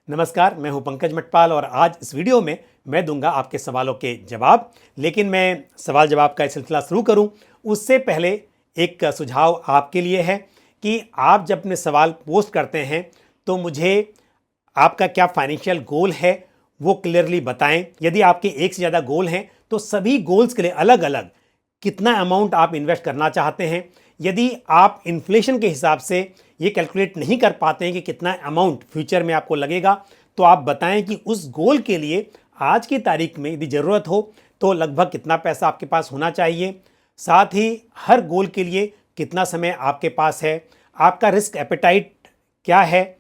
नमस्कार, मैं हूं पंकज मटपाल और आज इस वीडियो में मैं दूंगा आपके सवालों के जवाब। लेकिन मैं सवाल जवाब का सिलसिला शुरू करूं उससे पहले एक सुझाव आपके लिए है कि आप जब अपने सवाल पोस्ट करते हैं तो मुझे आपका क्या फाइनेंशियल गोल है वो क्लियरली बताएं। यदि आपके एक से ज़्यादा गोल हैं तो सभी गोल्स के लिए अलग अलग कितना अमाउंट आप इन्वेस्ट करना चाहते हैं। यदि आप इन्फ्लेशन के हिसाब से ये कैलकुलेट नहीं कर पाते हैं कि कितना अमाउंट फ्यूचर में आपको लगेगा, तो आप बताएं कि उस गोल के लिए आज की तारीख में यदि ज़रूरत हो तो लगभग कितना पैसा आपके पास होना चाहिए। साथ ही हर गोल के लिए कितना समय आपके पास है, आपका रिस्क एपेटाइट क्या है,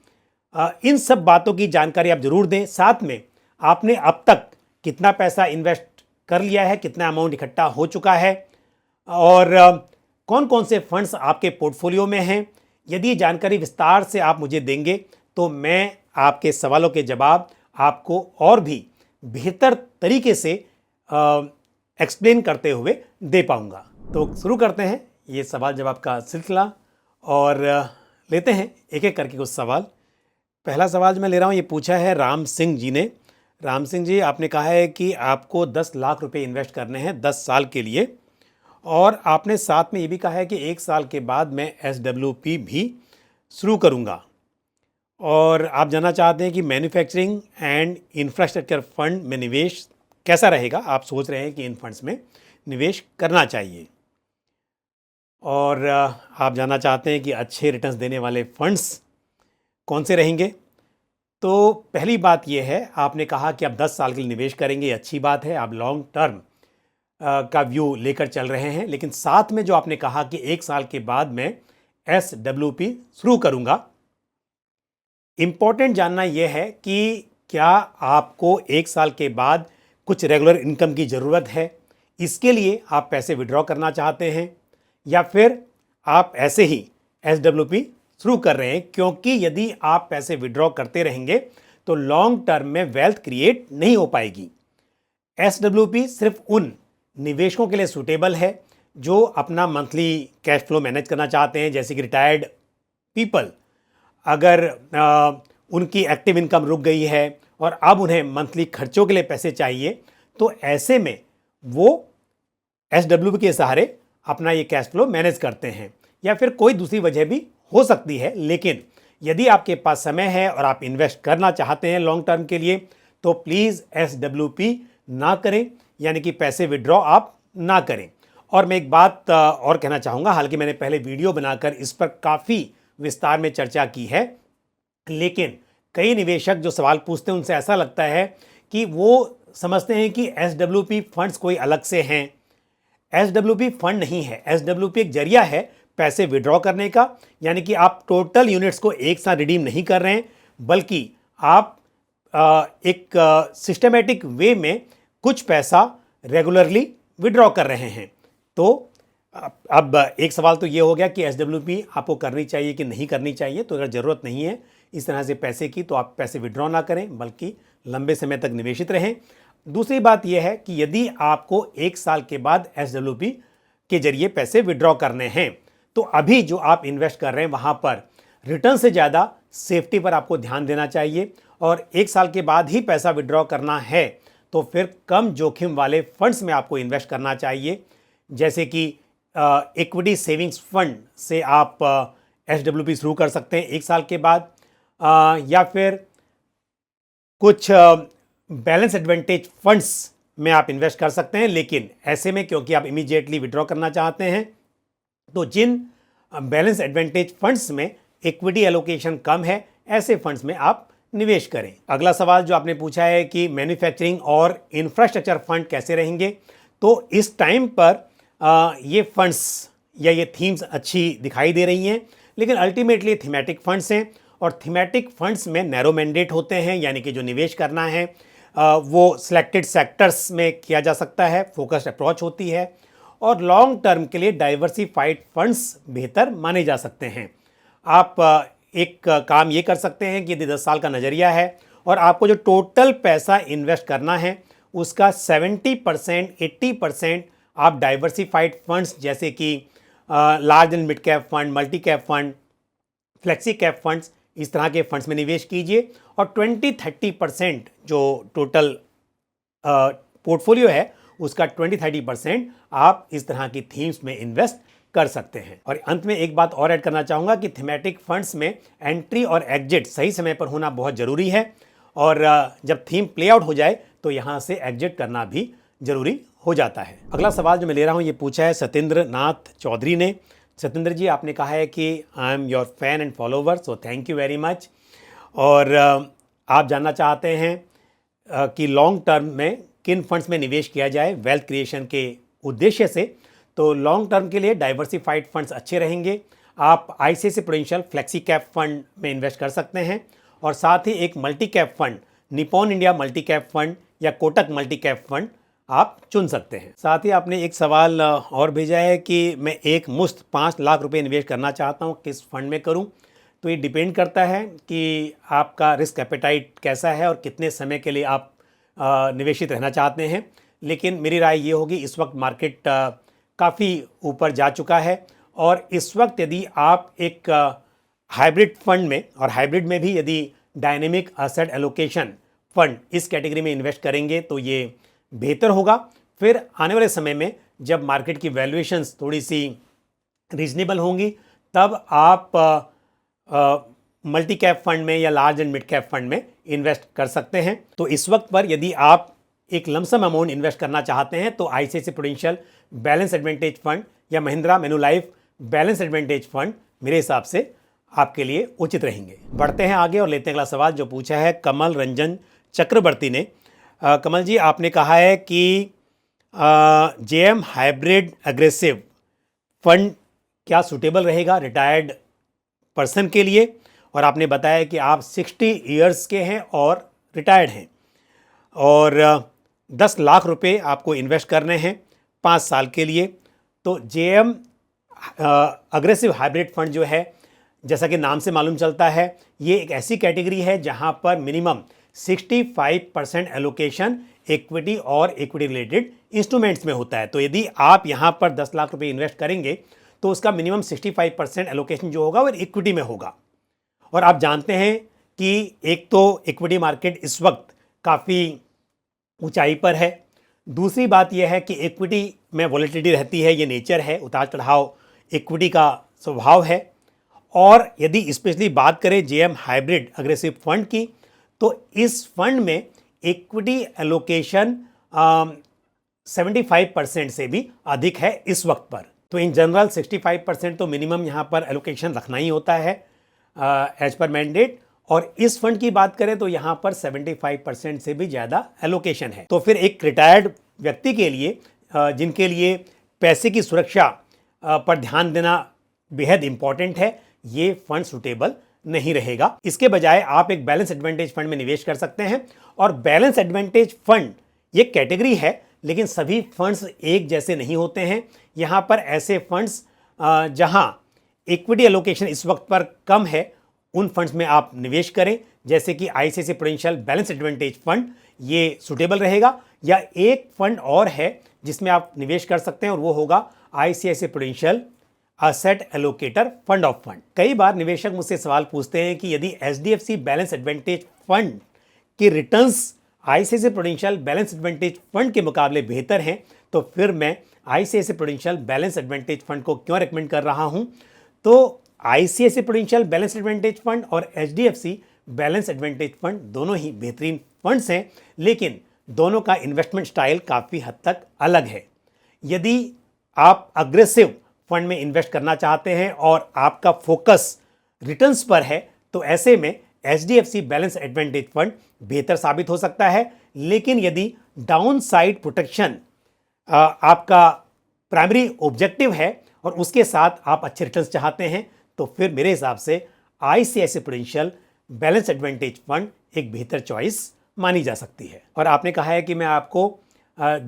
इन सब बातों की जानकारी आप ज़रूर दें। साथ में आपने अब तक कितना पैसा इन्वेस्ट कर लिया है, कितना अमाउंट इकट्ठा हो चुका है और कौन कौन से फंड्स आपके पोर्टफोलियो में हैं। यदि जानकारी विस्तार से आप मुझे देंगे तो मैं आपके सवालों के जवाब आपको और भी बेहतर तरीके से एक्सप्लेन करते हुए दे पाऊंगा। तो शुरू करते हैं ये सवाल जवाब का सिलसिला और लेते हैं एक एक करके कुछ सवाल। पहला सवाल जो मैं ले रहा हूँ ये पूछा है राम सिंह जी ने। राम सिंह जी, आपने कहा है कि आपको 10 लाख रुपए इन्वेस्ट करने हैं 10 साल के लिए और आपने साथ में ये भी कहा है कि 1 साल के बाद मैं SWP भी शुरू करूँगा और आप जानना चाहते हैं कि मैन्युफैक्चरिंग एंड इंफ्रास्ट्रक्चर फंड में निवेश कैसा रहेगा। आप सोच रहे हैं कि इन फंड्स में निवेश करना चाहिए और आप जानना चाहते हैं कि अच्छे रिटर्न्स देने वाले फंड्स कौन से रहेंगे। तो पहली बात यह है, आपने कहा कि आप 10 साल के लिए निवेश करेंगे, अच्छी बात है, आप लॉन्ग टर्म का व्यू लेकर चल रहे हैं। लेकिन साथ में जो आपने कहा कि 1 साल के बाद मैं SWP शुरू करूंगा, इंपॉर्टेंट जानना यह है कि क्या आपको 1 साल के बाद कुछ रेगुलर इनकम की ज़रूरत है, इसके लिए आप पैसे विड्रॉ करना चाहते हैं, या फिर आप ऐसे ही SWP शुरू कर रहे हैं। क्योंकि यदि आप पैसे विड्रॉ करते रहेंगे तो लॉन्ग टर्म में वेल्थ क्रिएट नहीं हो पाएगी। SWP सिर्फ उन निवेशकों के लिए सूटेबल है जो अपना मंथली कैश फ्लो मैनेज करना चाहते हैं, जैसे कि रिटायर्ड पीपल। अगर उनकी एक्टिव इनकम रुक गई है और अब उन्हें मंथली खर्चों के लिए पैसे चाहिए तो ऐसे में वो SWP के सहारे अपना ये कैश फ्लो मैनेज करते हैं, या फिर कोई दूसरी वजह भी हो सकती है। लेकिन यदि आपके पास समय है और आप इन्वेस्ट करना चाहते हैं लॉन्ग टर्म के लिए तो प्लीज़ SWP ना करें, यानी कि पैसे विड्रॉ आप ना करें। और मैं एक बात और कहना चाहूँगा, हालांकि मैंने पहले वीडियो बनाकर इस पर काफ़ी विस्तार में चर्चा की है, लेकिन कई निवेशक जो सवाल पूछते हैं उनसे ऐसा लगता है कि वो समझते हैं कि SWP फंड्स कोई अलग से हैं। SWP फंड नहीं है, SWP एक जरिया है पैसे विड्रॉ करने का, यानी कि आप टोटल यूनिट्स को एक साथ रिडीम नहीं कर रहे हैं, बल्कि आप एक सिस्टमेटिक वे में कुछ पैसा रेगुलरली विड्रॉ कर रहे हैं। तो अब एक सवाल तो ये हो गया कि SWP आपको करनी चाहिए कि नहीं करनी चाहिए। तो अगर ज़रूरत नहीं है इस तरह से पैसे की तो आप पैसे विड्रॉ ना करें, बल्कि लंबे समय तक निवेशित रहें। दूसरी बात यह है कि यदि आपको 1 साल के बाद SWP के जरिए पैसे विड्रॉ करने हैं तो अभी जो आप इन्वेस्ट कर रहे हैं वहाँ पर रिटर्न से ज़्यादा सेफ्टी पर आपको ध्यान देना चाहिए। और 1 साल के बाद ही पैसा विड्रॉ करना है तो फिर कम जोखिम वाले फंड्स में आपको इन्वेस्ट करना चाहिए, जैसे कि इक्विटी सेविंग्स फंड से आप SWP शुरू कर सकते हैं 1 साल के बाद, या फिर कुछ बैलेंस एडवांटेज फंड्स में आप इन्वेस्ट कर सकते हैं। लेकिन ऐसे में क्योंकि आप इमीडिएटली विड्रॉ करना चाहते हैं तो जिन बैलेंस एडवांटेज फंड्स में इक्विटी एलोकेशन कम है ऐसे फंड्स में आप निवेश करें। अगला सवाल जो आपने पूछा है कि मैन्युफैक्चरिंग और इंफ्रास्ट्रक्चर फंड कैसे रहेंगे, तो इस टाइम पर ये फंड्स या ये थीम्स अच्छी दिखाई दे रही हैं, लेकिन अल्टीमेटली थीमेटिक फंड्स हैं और थीमेटिक फंड्स में नैरो मैंडेट होते हैं, यानी कि जो निवेश करना है वो सिलेक्टेड सेक्टर्स में किया जा सकता है, फोकस्ड अप्रोच होती है और लॉन्ग टर्म के लिए डाइवर्सिफाइड फंड्स बेहतर माने जा सकते हैं। आप एक काम ये कर सकते हैं कि यदि 10 साल का नज़रिया है और आपको जो टोटल पैसा इन्वेस्ट करना है उसका 70% 80% आप डाइवर्सिफाइड फंड्स जैसे कि large and mid cap fund, multi cap fund, flexi cap funds, इस तरह के फंड्स में निवेश कीजिए और 20-30% जो टोटल पोर्टफोलियो है उसका 20-30% आप इस तरह की थीम्स में इन्वेस्ट कर सकते हैं। और अंत में एक बात और ऐड करना चाहूँगा कि थीमेटिक फंड्स में एंट्री और एग्जिट सही समय पर होना बहुत ज़रूरी है और जब थीम प्ले आउट हो जाए तो यहाँ से एग्जिट करना भी ज़रूरी हो जाता है। अगला सवाल जो मैं ले रहा हूँ ये पूछा है सत्येंद्र नाथ चौधरी ने। सत्येंद्र जी, आपने कहा है कि I am your fan and follower, so thank you very much. और आप जानना चाहते हैं कि लॉन्ग टर्म में किन फंड्स में निवेश किया जाए वेल्थ क्रिएशन के उद्देश्य से। तो लॉन्ग टर्म के लिए डाइवर्सिफाइड फंड्स अच्छे रहेंगे। आप ICICI prudential flexi cap fund में इन्वेस्ट कर सकते हैं और साथ ही एक multi cap fund Nippon India multi cap fund या कोटक मल्टी कैप फंड आप चुन सकते हैं। साथ ही आपने एक सवाल और भेजा है कि मैं एक मुश्त 5 लाख रुपए निवेश करना चाहता हूं, किस फंड में करूं। तो ये डिपेंड करता है कि आपका रिस्क एपेटाइट कैसा है और कितने समय के लिए आप निवेशित रहना चाहते हैं। लेकिन मेरी राय ये होगी, इस वक्त मार्केट काफ़ी ऊपर जा चुका है और इस वक्त यदि आप एक हाइब्रिड फंड में, और हाइब्रिड में भी यदि डायनेमिक एसेट एलोकेशन फंड इस कैटेगरी में इन्वेस्ट करेंगे तो ये बेहतर होगा। फिर आने वाले समय में जब मार्केट की वैल्यूएशंस थोड़ी सी रीजनेबल होंगी तब आप मल्टी कैप फंड में या large and mid cap fund में इन्वेस्ट कर सकते हैं। तो इस वक्त पर यदि आप एक लमसम अमाउंट इन्वेस्ट करना चाहते हैं तो ICICI prudential balance advantage fund या महिंद्रा मेनुलाइफ बैलेंस एडवांटेज फंड मेरे हिसाब से आपके लिए उचित रहेंगे। बढ़ते हैं आगे और लेते हैं अगला सवाल जो पूछा है कमल रंजन चक्रवर्ती ने। कमल जी, आपने कहा है कि जेएम हाइब्रिड एग्रेसिव फंड क्या सूटेबल रहेगा रिटायर्ड पर्सन के लिए, और आपने बताया कि आप 60 इयर्स के हैं और रिटायर्ड हैं और 10 लाख रुपए आपको इन्वेस्ट करने हैं 5 साल के लिए। तो जेएम अग्रेसिव हाइब्रिड फंड जो है, जैसा कि नाम से मालूम चलता है, ये एक ऐसी कैटेगरी है जहां पर मिनिमम 65% एलोकेशन इक्विटी और इक्विटी रिलेटेड इंस्ट्रूमेंट्स में होता है। तो यदि आप यहां पर 10 लाख रुपए इन्वेस्ट करेंगे तो उसका मिनिमम 65% एलोकेशन जो होगा वो इक्विटी में होगा। और आप जानते हैं कि एक तो इक्विटी मार्केट इस वक्त काफ़ी ऊंचाई पर है, दूसरी बात यह है कि इक्विटी में वॉलेटिलिटी रहती है, ये नेचर है, उतार चढ़ाव इक्विटी का स्वभाव है। और यदि स्पेशली बात करें जेएम हाइब्रिड अग्रेसिव फंड की तो इस फंड में इक्विटी एलोकेशन 75% से भी अधिक है इस वक्त पर। तो इन जनरल 65% तो मिनिमम यहाँ पर एलोकेशन रखना ही होता है एज पर मैंडेट, और इस फंड की बात करें तो यहाँ पर 75% से भी ज़्यादा एलोकेशन है। तो फिर एक रिटायर्ड व्यक्ति के लिए जिनके लिए पैसे की सुरक्षा पर ध्यान देना बेहद इंपॉर्टेंट है, ये फंड सुटेबल नहीं रहेगा। इसके बजाय आप एक बैलेंस एडवांटेज फंड में निवेश कर सकते हैं। और बैलेंस एडवांटेज फंड ये कैटेगरी है, लेकिन सभी फंड्स एक जैसे नहीं होते हैं। यहाँ पर ऐसे फंड्स जहाँ इक्विटी एलोकेशन इस वक्त पर कम है उन फंड्स में आप निवेश करें, जैसे कि ICICI prudential balance advantage fund, ये सुटेबल रहेगा। या एक फंड और है जिसमें आप निवेश कर सकते हैं और वो होगा ICICI prudential asset allocator fund of fund. कई बार निवेशक मुझसे सवाल पूछते हैं कि यदि एचडीएफसी बैलेंस एडवांटेज फंड की returns ICICI prudential balance advantage fund के मुकाबले बेहतर हैं तो फिर मैं ICICI prudential balance advantage fund को क्यों रेकमेंड कर रहा हूं। तो ICICI prudential balance advantage fund और एचडीएफसी बैलेंस एडवांटेज फंड दोनों ही बेहतरीन फंड्स हैं, लेकिन दोनों का इन्वेस्टमेंट स्टाइल काफ़ी हद तक अलग है। यदि आप अग्रेसिव फंड में इन्वेस्ट करना चाहते हैं और आपका फोकस रिटर्न्स पर है तो ऐसे में एचडीएफसी बैलेंस एडवांटेज फंड बेहतर साबित हो सकता है। लेकिन यदि डाउन साइड प्रोटेक्शन आपका प्राइमरी ऑब्जेक्टिव है और उसके साथ आप अच्छे रिटर्न्स चाहते हैं तो फिर मेरे हिसाब से ICICI prudential balance advantage fund एक बेहतर चॉइस मानी जा सकती है। और आपने कहा है कि मैं आपको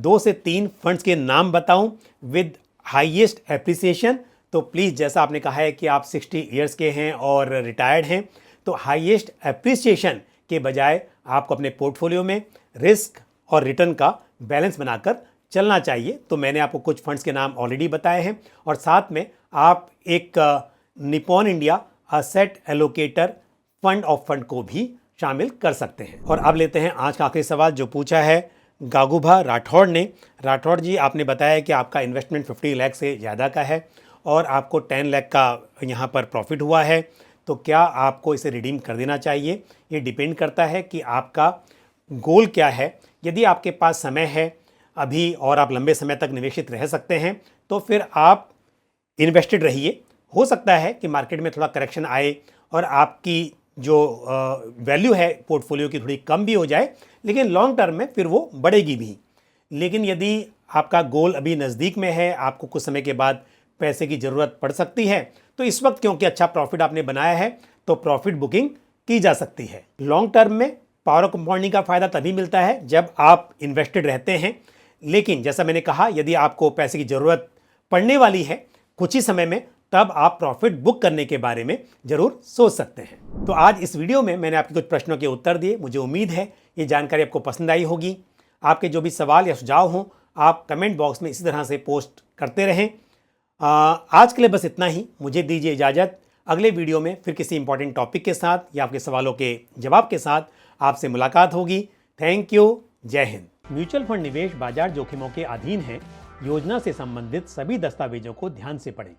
2 से 3 फंड्स के नाम बताऊं विद हाईएस्ट एप्रिसिएशन। तो प्लीज़, जैसा आपने कहा है कि आप 60 इयर्स के हैं और रिटायर्ड हैं, तो हाईएस्ट एप्रिसिएशन के बजाय आपको अपने पोर्टफोलियो में रिस्क और रिटर्न का बैलेंस बनाकर चलना चाहिए। तो मैंने आपको कुछ फंड्स के नाम ऑलरेडी बताए हैं और साथ में आप एक Nippon India asset allocator fund of fund को भी शामिल कर सकते हैं। और अब लेते हैं आज का आखिरी सवाल जो पूछा है गागुभा राठौड़ ने। राठौड़ जी, आपने बताया कि आपका इन्वेस्टमेंट 50 लाख से ज़्यादा का है और आपको 10 लाख का यहाँ पर प्रॉफिट हुआ है, तो क्या आपको इसे रिडीम कर देना चाहिए? ये डिपेंड करता है कि आपका गोल क्या है। यदि आपके पास समय है अभी और आप लंबे समय तक निवेशित रह सकते हैं तो फिर आप इन्वेस्टेड रहिए। हो सकता है कि मार्केट में थोड़ा करेक्शन आए और आपकी जो वैल्यू है पोर्टफोलियो की थोड़ी कम भी हो जाए, लेकिन लॉन्ग टर्म में फिर वो बढ़ेगी भी। लेकिन यदि आपका गोल अभी नज़दीक में है, आपको कुछ समय के बाद पैसे की ज़रूरत पड़ सकती है, तो इस वक्त क्योंकि अच्छा प्रॉफिट आपने बनाया है तो प्रॉफिट बुकिंग की जा सकती है। लॉन्ग टर्म में पावर ऑफ कंपाउंडिंग का फ़ायदा तभी मिलता है जब आप इन्वेस्टेड रहते हैं। लेकिन जैसा मैंने कहा, यदि आपको पैसे की ज़रूरत पड़ने वाली है कुछ ही समय में, तब आप प्रॉफिट बुक करने के बारे में ज़रूर सोच सकते हैं। तो आज इस वीडियो में मैंने आपके कुछ प्रश्नों के उत्तर दिए। मुझे उम्मीद है ये जानकारी आपको पसंद आई होगी। आपके जो भी सवाल या सुझाव हों आप कमेंट बॉक्स में इसी तरह से पोस्ट करते रहें। आज के लिए बस इतना ही। मुझे दीजिए इजाज़त। अगले वीडियो में फिर किसी इंपॉर्टेंट टॉपिक के साथ या आपके सवालों के जवाब के साथ आपसे मुलाकात होगी। Thank you. जय हिंद। म्यूचुअल फंड निवेश बाजार जोखिमों के अधीन है। योजना से संबंधित सभी दस्तावेजों को ध्यान से पढ़ें।